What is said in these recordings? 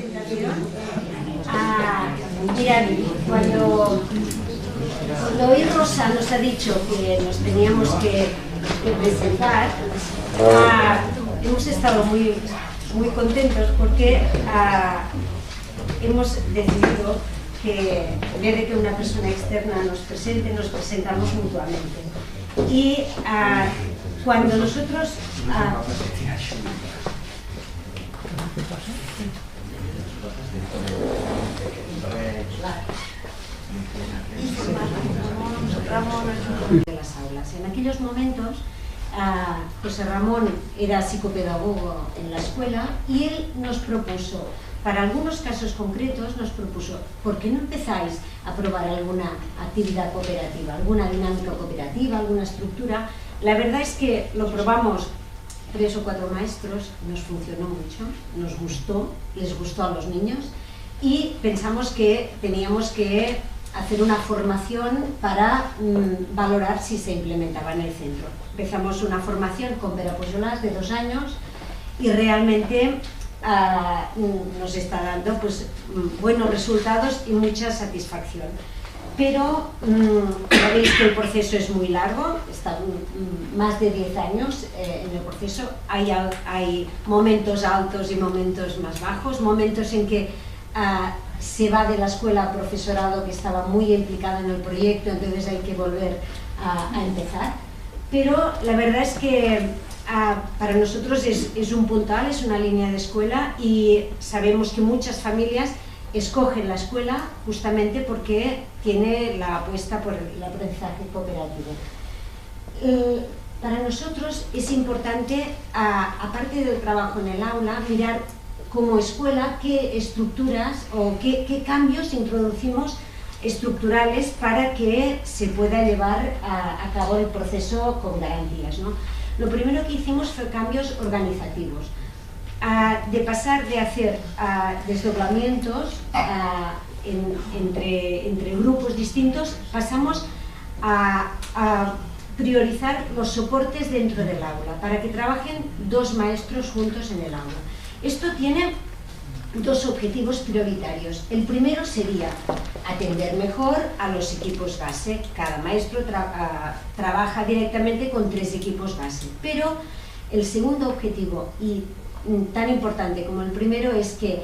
presentación. Mirad, cuando hoy Rosa nos ha dicho que nos teníamos que presentar, hemos estado muy contentos porque hemos decidido que en vez de que una persona externa nos presente, nos presentamos mutuamente. Y cuando nosotros... de las aulas. En aquellos momentos, José Ramón era psicopedagogo en la escuela y él nos propuso, para algunos casos concretos, nos propuso, ¿por qué no empezáis a probar alguna actividad cooperativa, alguna dinámica cooperativa, alguna estructura? La verdad es que lo probamos 3 o 4 maestros, nos funcionó mucho, nos gustó, les gustó a los niños y pensamos que teníamos que hacer una formación para valorar si se implementaba en el centro. Empezamos una formación con Vera Pujolas de 2 años y realmente nos está dando pues, buenos resultados y mucha satisfacción. Pero ya veis que el proceso es muy largo, está más de 10 años en el proceso, hay momentos altos y momentos más bajos, momentos en que se va de la escuela profesorado que estaba muy implicado en el proyecto, entonces hay que volver a empezar. Pero la verdad es que para nosotros es un puntal, es una línea de escuela y sabemos que muchas familias escogen la escuela justamente porque tiene la apuesta por el aprendizaje cooperativo. Para nosotros es importante, aparte del trabajo en el aula, mirar como escuela qué estructuras o qué cambios introducimos estructurales para que se pueda llevar a cabo el proceso con garantías, ¿no? Lo primero que hicimos fue cambios organizativos, de pasar de hacer desdoblamientos entre grupos distintos, pasamos a priorizar los soportes dentro del aula, para que trabajen 2 maestros juntos en el aula. Esto tiene 2 objetivos prioritarios. El primero sería atender mejor a los equipos base. Cada maestro trabaja directamente con 3 equipos base. Pero el segundo objetivo, y tan importante como el primero, es que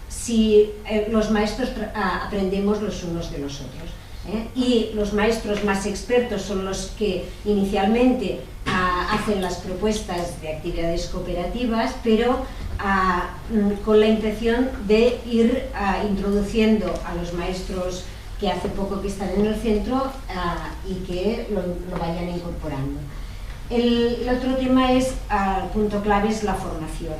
si los maestros aprendemos los unos de los otros. Y los maestros más expertos son los que inicialmente hacen las propuestas de actividades cooperativas, pero con la intención de ir introduciendo a los maestros que hace poco que están en el centro y que lo vayan incorporando. El otro tema es, el punto clave es la formación.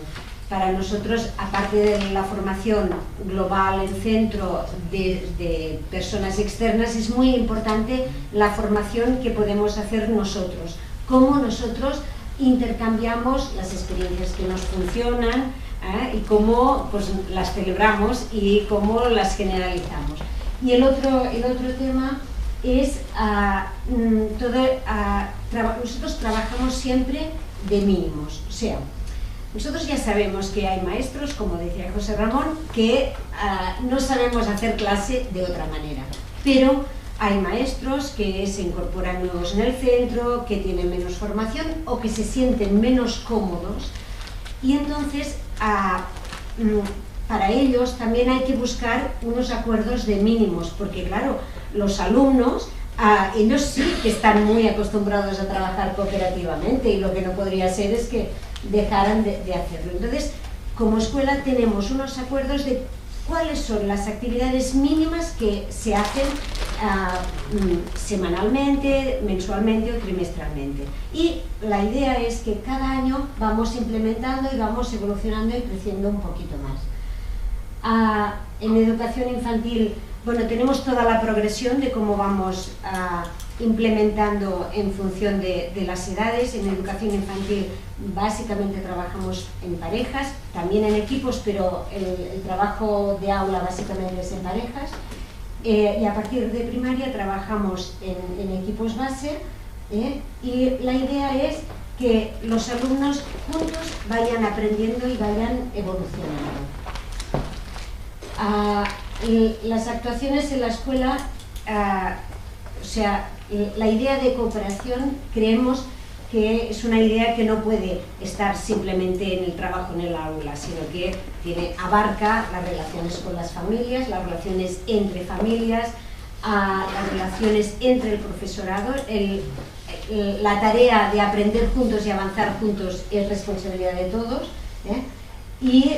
Para nosotros, aparte de la formación global en centro de personas externas, es muy importante la formación que podemos hacer nosotros. Cómo nosotros intercambiamos las experiencias que nos funcionan y cómo pues, las celebramos y cómo las generalizamos. Y el otro tema es, nosotros trabajamos siempre de mínimos, o sea, nosotros ya sabemos que hay maestros, como decía José Ramón, que no sabemos hacer clase de otra manera, pero hay maestros que se incorporan nuevos en el centro, que tienen menos formación o que se sienten menos cómodos y entonces para ellos también hay que buscar unos acuerdos de mínimos, porque claro, los alumnos, ellos sí que están muy acostumbrados a trabajar cooperativamente y lo que no podría ser es que dejaran de hacerlo. Entonces, como escuela tenemos unos acuerdos de cuáles son las actividades mínimas que se hacen semanalmente, mensualmente o trimestralmente. Y la idea es que cada año vamos implementando y vamos evolucionando y creciendo un poquito más. En educación infantil, bueno, tenemos toda la progresión de cómo vamos implementando en función de las edades. En educación infantil básicamente trabajamos en parejas, también en equipos, pero el trabajo de aula básicamente es en parejas. Y a partir de primaria trabajamos en equipos base y la idea es que los alumnos juntos vayan aprendiendo y vayan evolucionando. las actuaciones en la escuela, o sea, la idea de cooperación creemos que es una idea que no puede estar simplemente en el trabajo en el aula, sino que abarca las relaciones con las familias, las relaciones entre familias, las relaciones entre el profesorado. La tarea de aprender juntos y avanzar juntos es responsabilidad de todos, y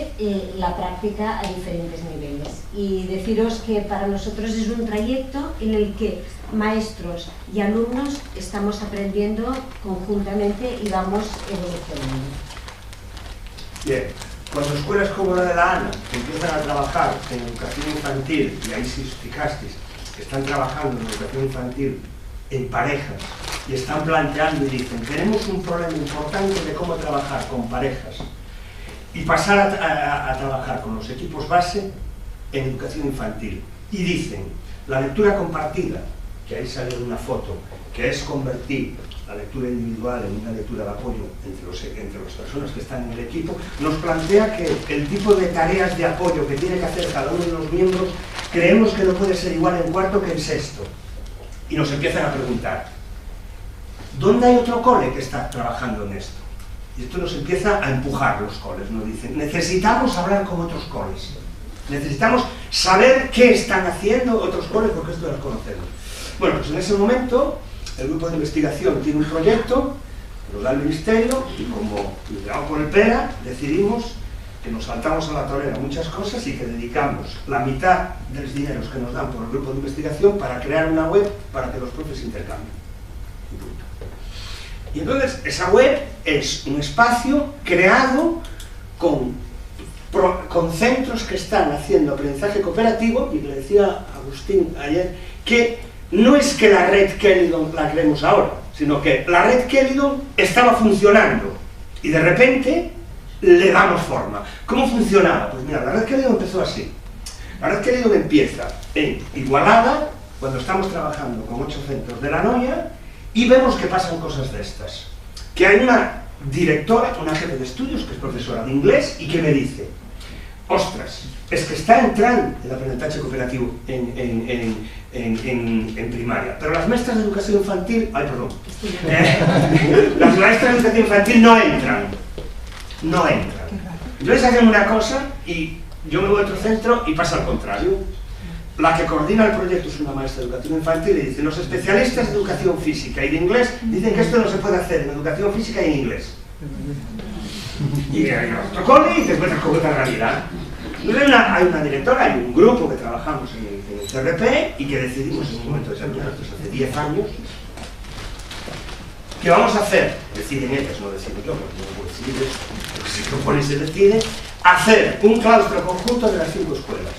la práctica a diferentes niveles. Y deciros que para nosotros es un trayecto en el que maestros y alumnos estamos aprendiendo conjuntamente y vamos evolucionando. Bien, cuando escuelas como la de la ANA empiezan a trabajar en educación infantil, y ahí sí fijasteis que están trabajando en educación infantil en parejas, y están planteando y dicen, tenemos un problema importante de cómo trabajar con parejas y pasar a trabajar con los equipos base en educación infantil. Y dicen, la lectura compartida, que ahí sale una foto, que es convertir la lectura individual en una lectura de apoyo entre las personas que están en el equipo, nos plantea que el tipo de tareas de apoyo que tiene que hacer cada uno de los miembros, creemos que no puede ser igual en cuarto que en sexto. Y nos empiezan a preguntar, ¿dónde hay otro cole que está trabajando en esto? Y esto nos empieza a empujar los coles, nos dicen, necesitamos hablar con otros coles, necesitamos saber qué están haciendo otros coles porque esto los conocemos. Bueno, pues en ese momento el grupo de investigación tiene un proyecto que nos da el Ministerio y como liderado por el PERA decidimos que nos saltamos a la torera muchas cosas y que dedicamos la mitad de los dineros que nos dan por el grupo de investigación para crear una web para que los profes intercambien. Y entonces esa web es un espacio creado con centros que están haciendo aprendizaje cooperativo, y le decía a Agustín ayer que no es que la red Kellydon la creemos ahora, sino que la red Kellydon estaba funcionando y de repente le damos forma. ¿Cómo funcionaba? Pues mira, la red Kellydon empezó así. La red Kellydon empieza en Igualada, cuando estamos trabajando con 8 centros de La Noya, y vemos que pasan cosas de estas. Que hay una directora, una jefe de estudios, que es profesora de inglés, y que me dice, ostras, es que está entrando el aprendizaje cooperativo en primaria, pero las maestras de educación infantil, las maestras de educación infantil no entran. Entonces hacen una cosa y yo me voy a otro centro y pasa al contrario. La que coordina el proyecto es una maestra de educación infantil y dice, los especialistas de educación física y de inglés dicen que esto no se puede hacer en educación física y en inglés. Y hay otro cole y después con otra realidad. Entonces hay una directora, hay un grupo que trabajamos en el CRP y que decidimos en un momento determinado, hace 10 años, que vamos a hacer, deciden ellas, no decido yo, porque no puedo decidir eso, porque si propone y se decide, hacer un claustro conjunto de las 5 escuelas.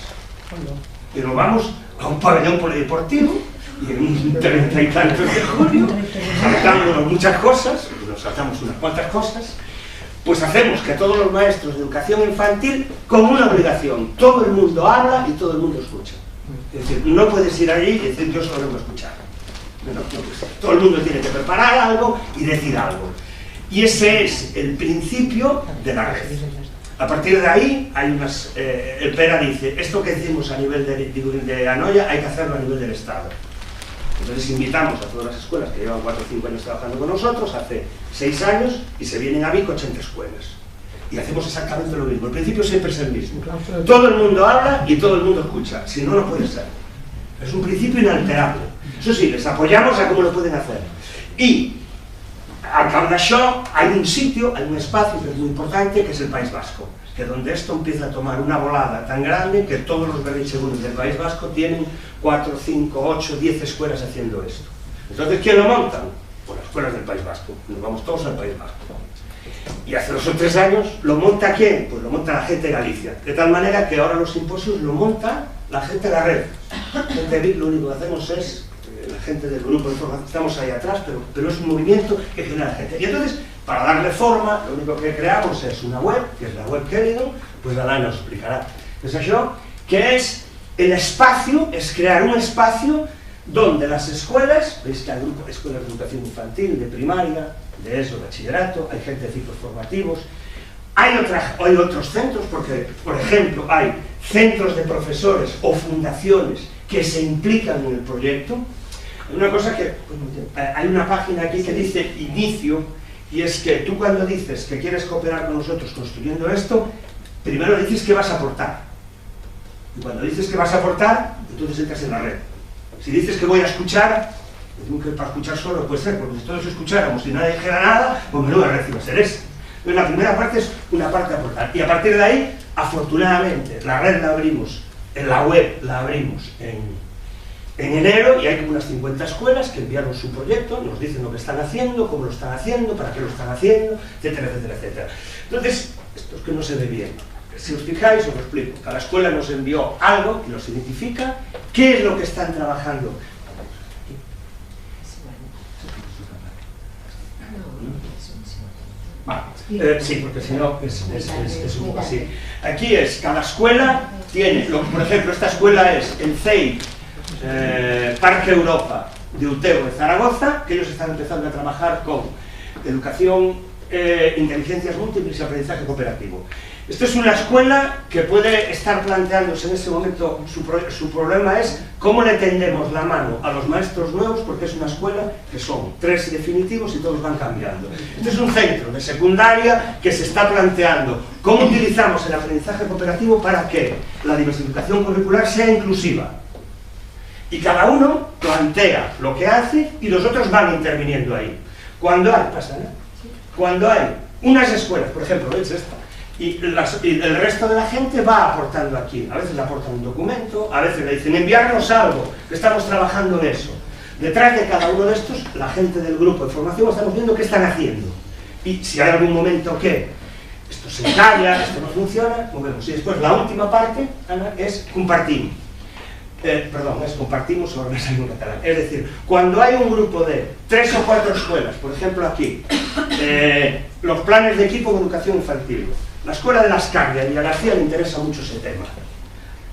Y nos vamos a un pabellón polideportivo y en un 30 y tantos de julio, saltándonos muchas cosas, nos saltamos unas cuantas cosas, pues hacemos que todos los maestros de educación infantil, como una obligación, todo el mundo habla y todo el mundo escucha. Es decir, no puedes ir allí y decir yo solo vengo a escuchar. No, pues, todo el mundo tiene que preparar algo y decir algo. Y ese es el principio de la red. A partir de ahí, hay unas, el PERA dice, esto que decimos a nivel de Anoia hay que hacerlo a nivel del Estado. Entonces invitamos a todas las escuelas que llevan 4 o 5 años trabajando con nosotros, hace 6 años, y se vienen a Vic 80 escuelas. Y hacemos exactamente lo mismo. El principio siempre es el mismo. Todo el mundo habla y todo el mundo escucha. Si no, no puede ser. Es un principio inalterable. Eso sí, les apoyamos a cómo lo pueden hacer. Y al cabo d'això hay un sitio, hay un espacio que es muy importante, que es el País Vasco, que donde esto empieza a tomar una volada tan grande que todos los berritzegunes del País Vasco tienen 4, 5, 8, 10 escuelas haciendo esto. Entonces, ¿quién lo montan? Pues las escuelas del País Vasco. Nos vamos todos al País Vasco. Y hace 2 o 3 años, ¿lo monta quién? Pues lo monta la gente de Galicia. De tal manera que ahora los simposios lo monta la gente de la red. Gente de Vic, lo único que hacemos es la gente del grupo de información, estamos ahí atrás, pero es un movimiento que genera gente. Y entonces, para darle forma, lo único que creamos es una web, que es la web Kellydon, pues Alain nos explicará. Entonces això, que es el espacio, es crear un espacio donde las escuelas, veis que hay grupos de escuelas de educación infantil, de primaria, de ESO, de bachillerato, hay gente de ciclos formativos, hay otros centros, porque, por ejemplo, hay centros de profesores o fundaciones que se implican en el proyecto. Una cosa que, hay una página aquí que dice inicio, y es que tú cuando dices que quieres cooperar con nosotros construyendo esto, primero dices que vas a aportar. Y cuando dices que vas a aportar, entonces entras en la red. Si dices que voy a escuchar, digo que para escuchar solo puede ser, porque si todos escucháramos y nadie dijera nada, pues menuda red iba a ser esa. Entonces la primera parte es una parte de aportar. Y a partir de ahí, afortunadamente, la red la abrimos, en la web la abrimos en enero, y hay como unas 50 escuelas que enviaron su proyecto, nos dicen lo que están haciendo, cómo lo están haciendo, para qué lo están haciendo, etcétera, etcétera, etcétera. Entonces, esto es que no se ve bien. Si os fijáis, os lo explico. Cada escuela nos envió algo que los identifica, qué es lo que están trabajando. Sí, porque si no es un poco así. Aquí es, cada escuela tiene, por ejemplo, esta escuela es el CEI, Parque Europa de Uteo de Zaragoza, que ellos están empezando a trabajar con educación, inteligencias múltiples y aprendizaje cooperativo. Esta es una escuela que puede estar planteándose en ese momento, su problema es cómo le tendemos la mano a los maestros nuevos, porque es una escuela que son 3 definitivos y todos van cambiando. Este es un centro de secundaria que se está planteando cómo utilizamos el aprendizaje cooperativo para que la diversificación curricular sea inclusiva. Y cada uno plantea lo que hace y los otros van interviniendo ahí. Cuando hay unas escuelas, por ejemplo, ¿veis esta? Y el resto de la gente va aportando aquí. A veces le aportan un documento, a veces le dicen enviarnos algo, que estamos trabajando en eso. Detrás de cada uno de estos, la gente del grupo de formación estamos viendo qué están haciendo. Y si hay algún momento que esto se calla, esto no funciona, movemos. Y después la última parte, Ana, es compartimos. Compartimos sobre mesa en catalán. Es decir, cuando hay un grupo de 3 o 4 escuelas, por ejemplo aquí, los planes de equipo de educación infantil, la escuela de Las Cangas y a García le interesa mucho ese tema.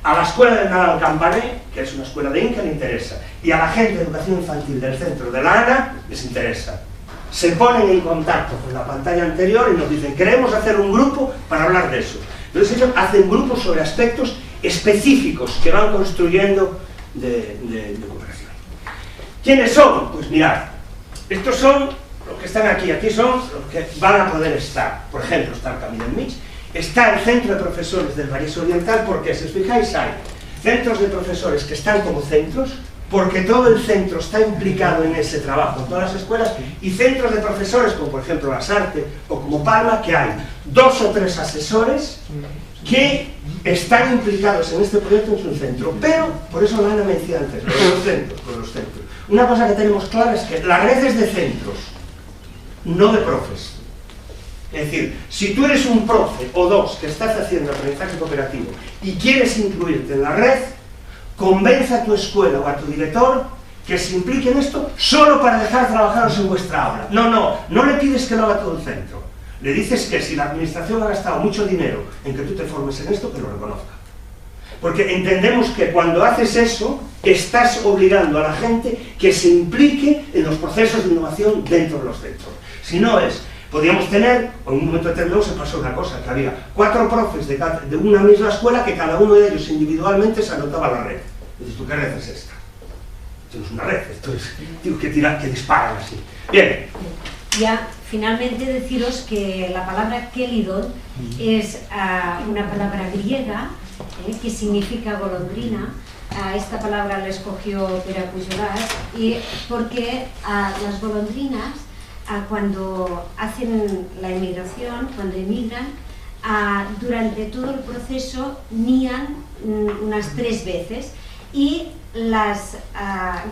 A la escuela de Nadal Campané, que es una escuela de Inca, le interesa. Y a la gente de educación infantil del centro de la ANA les interesa. Se ponen en contacto con la pantalla anterior y nos dicen, queremos hacer un grupo para hablar de eso. Entonces ellos hacen grupos sobre aspectos específicos que van construyendo de cooperación. ¿Quiénes son? Pues mirad, estos son los que están aquí, aquí son los que van a poder estar. Por ejemplo, está el Camino del Mig, está el Centro de Profesores del Vallés Oriental, porque si os fijáis hay centros de profesores que están como centros, porque todo el centro está implicado en ese trabajo, en todas las escuelas, y centros de profesores como por ejemplo Las Artes o como Palma, que hay 2 o 3 asesores que están implicados en este proyecto en su centro, pero, por eso lo han mencionado antes, los centros. Una cosa que tenemos clara es que la red es de centros, no de profes. Es decir, si tú eres un profe o 2 que estás haciendo aprendizaje cooperativo y quieres incluirte en la red, convence a tu escuela o a tu director que se implique en esto solo para dejar trabajaros en vuestra aula. No le pides que lo haga todo el centro. Le dices que si la administración ha gastado mucho dinero en que tú te formes en esto, que lo reconozca. Porque entendemos que cuando haces eso, estás obligando a la gente que se implique en los procesos de innovación dentro de los centros. Si no es, podríamos tener, en un momento determinado se pasó una cosa, que había 4 profes de una misma escuela que cada uno de ellos individualmente se anotaba a la red. Dices, ¿tú qué red es esta? Esto no es una red, esto es que disparan así. Bien. Ya, finalmente deciros que la palabra Kelidon es una palabra griega que significa golondrina. Esta palabra la escogió Pere Pujolas y porque las golondrinas cuando hacen la emigración, cuando emigran, durante todo el proceso nían unas 3 veces y las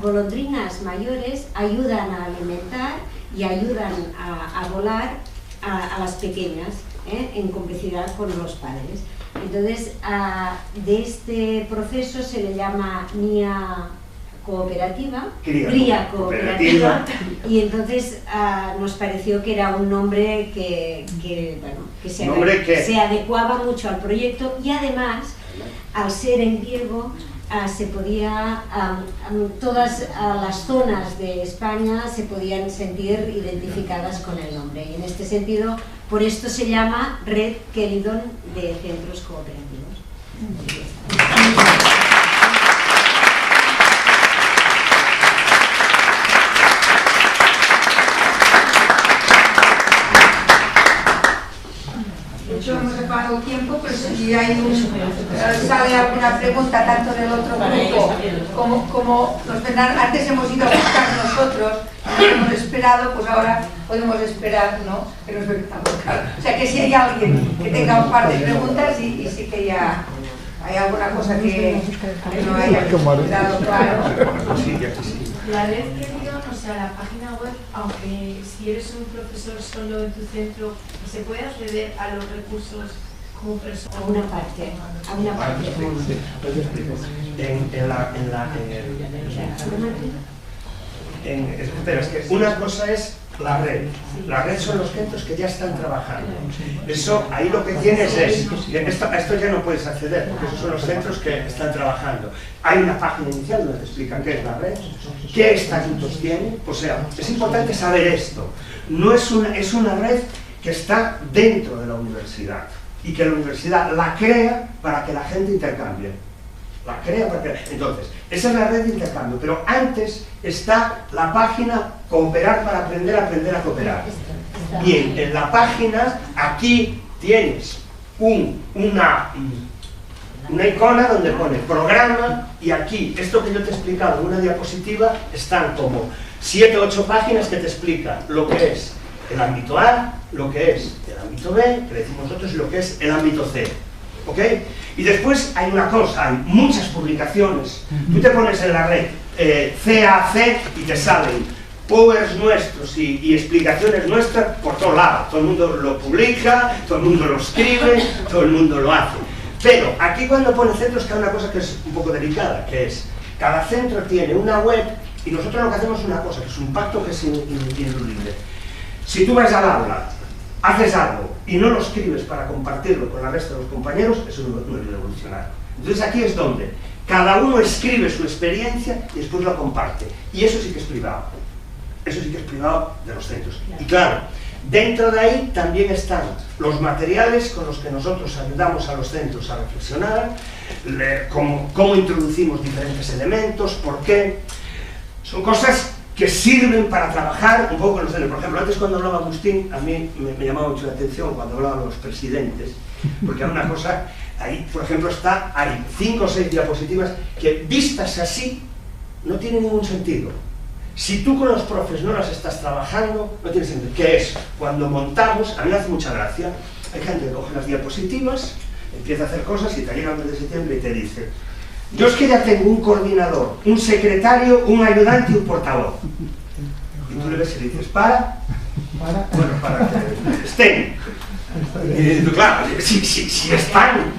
golondrinas mayores ayudan a alimentar y ayudan a volar a las pequeñas, en complicidad con los padres. Entonces, de este proceso se le llama NIA cooperativa, cría cooperativa, y entonces nos pareció que era un nombre que se adecuaba mucho al proyecto y además, al ser en griego, se podía, todas las zonas de España se podían sentir identificadas con el nombre y en este sentido, por esto se llama Red Kelidon de Centros Cooperativos. Hemos acabado el tiempo, pero si sale alguna pregunta tanto del otro grupo como nos vendrán, antes hemos ido a buscar nosotros, nos hemos esperado, pues ahora podemos esperar, ¿no? Que nos vengan a buscar. O sea que si hay alguien que tenga un par de preguntas y sí que ya hay alguna cosa que no haya quedado claro. La red Credión, o sea, la página web, aunque si eres un profesor solo en tu centro, ¿se puede acceder a los recursos como persona? A una parte. Espera, es que una cosa es la red. La red son los centros que ya están trabajando. Eso, ahí lo que tienes es... A esto ya no puedes acceder, porque esos son los centros que están trabajando. Hay una página inicial donde te explican qué es la red, qué estatutos tiene. O sea, es importante saber esto. No es una red que está dentro de la universidad y que la universidad la crea para que la gente intercambie. La crea para que... Entonces, esa es la red de intercambio, pero antes está la página Cooperar para aprender a cooperar. Bien, en la página, aquí tienes una icona donde pone programa, y aquí, esto que yo te he explicado en una diapositiva, están como 7 o 8 páginas que te explican lo que es el ámbito A, lo que es el ámbito B, que le decimos nosotros, y lo que es el ámbito C. ¿Ok? Y después hay una cosa, hay muchas publicaciones. Tú te pones en la red CAC y te salen powers nuestros y explicaciones nuestras por todos lados. Todo el mundo lo publica, todo el mundo lo escribe, todo el mundo lo hace. Pero aquí cuando pone centros, que hay una cosa que es un poco delicada, que es, cada centro tiene una web y nosotros lo que hacemos es una cosa, que es un pacto que es ineludible. Si tú vas al aula, haces algo y no lo escribes para compartirlo con el resto de los compañeros, eso no es revolucionario. Entonces aquí es donde cada uno escribe su experiencia y después lo comparte. Y eso sí que es privado. Eso sí que es privado de los centros. Y claro, dentro de ahí también están los materiales con los que nosotros ayudamos a los centros a reflexionar, cómo introducimos diferentes elementos, por qué. Son cosas que sirven para trabajar un poco con los centros. Por ejemplo, antes cuando hablaba Agustín, a mí me llamaba mucho la atención cuando hablaban los presidentes, porque hay una cosa, ahí por ejemplo hay 5 o 6 diapositivas que vistas así no tienen ningún sentido. Si tú con los profes no las estás trabajando, no tiene sentido. ¿Qué es? Cuando montamos, a mí me hace mucha gracia, hay gente que coge las diapositivas, empieza a hacer cosas y te llega el mes de septiembre y te dice: yo es que ya tengo un coordinador, un secretario, un ayudante y un portavoz. Y tú le ves y le dices, para que estén. Y tú, claro, si están.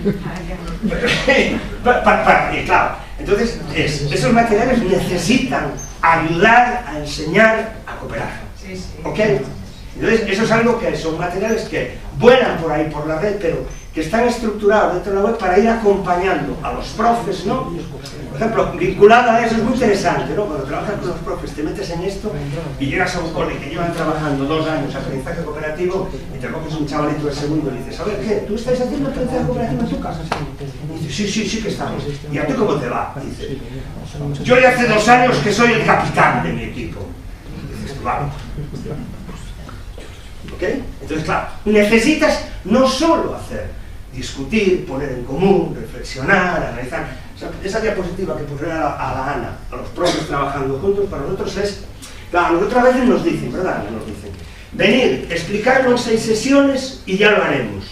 Y claro, entonces esos materiales necesitan ayudar a enseñar a cooperar. ¿Ok? Entonces eso es algo que son materiales que vuelan por ahí por la red, pero que están estructurados dentro de la web para ir acompañando a los profes, ¿no? Por ejemplo, vinculado a eso es muy interesante, ¿no? Cuando trabajas con los profes, te metes en esto y llegas a un cole que llevan trabajando 2 años aprendizaje cooperativo y te coges un chavalito de segundo y dices: a ver, ¿qué? ¿Tú estás haciendo aprendizaje cooperativo en tu casa? Y dices: sí que estamos. ¿Y a ti cómo te va? Y dices: yo ya hace 2 años que soy el capitán de mi equipo. Y dices: vale. ¿Ok? Entonces, claro, necesitas no solo discutir, poner en común, reflexionar, analizar. O sea, esa diapositiva que pusieron a la Ana, a los profes trabajando juntos, para nosotros es... Claro, nosotros a veces nos dicen, ¿verdad? Nos dicen: venid, explicarlo en 6 sesiones y ya lo haremos.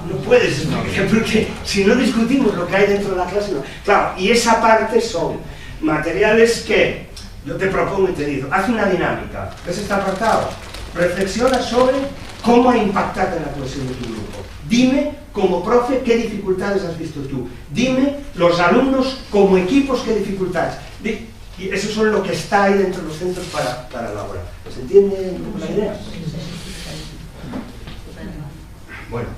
No puedes, porque si no discutimos lo que hay dentro de la clase, no. Claro, y esa parte son materiales que yo te propongo y te digo: haz una dinámica. ¿Ves este apartado? Reflexiona sobre cómo ha impactado en la cohesión de tu grupo. Dime, como profe, qué dificultades has visto tú. Dime, los alumnos, como equipos, qué dificultades. Y eso es lo que está ahí dentro de los centros para elaborar. ¿Se entiende la idea? Bueno.